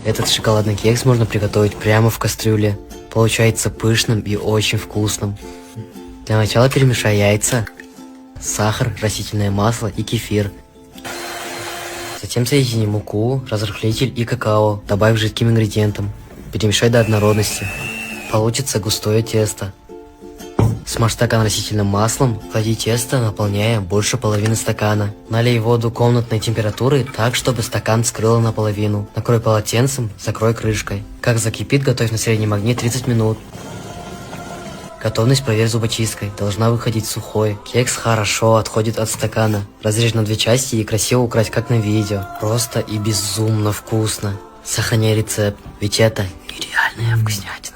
Этот шоколадный кекс можно приготовить прямо в кастрюле. Получается пышным и очень вкусным. Для начала перемешай яйца, сахар, растительное масло и кефир. Затем соедини муку, разрыхлитель и какао, добавь жидким ингредиентам. Перемешай до однородности. Получится густое тесто. Смажь стакан растительным маслом, клади тесто, наполняя больше половины стакана. Налей воду комнатной температуры так, чтобы стакан скрыло наполовину. Накрой полотенцем, закрой крышкой. Как закипит, готовь на среднем огне 30 минут. Готовность проверь зубочисткой, должна выходить сухой. Кекс хорошо отходит от стакана. Разрежь на 2 части и красиво укрась, как на видео. Просто и безумно вкусно. Сохраняй рецепт, ведь это нереальная вкуснятина.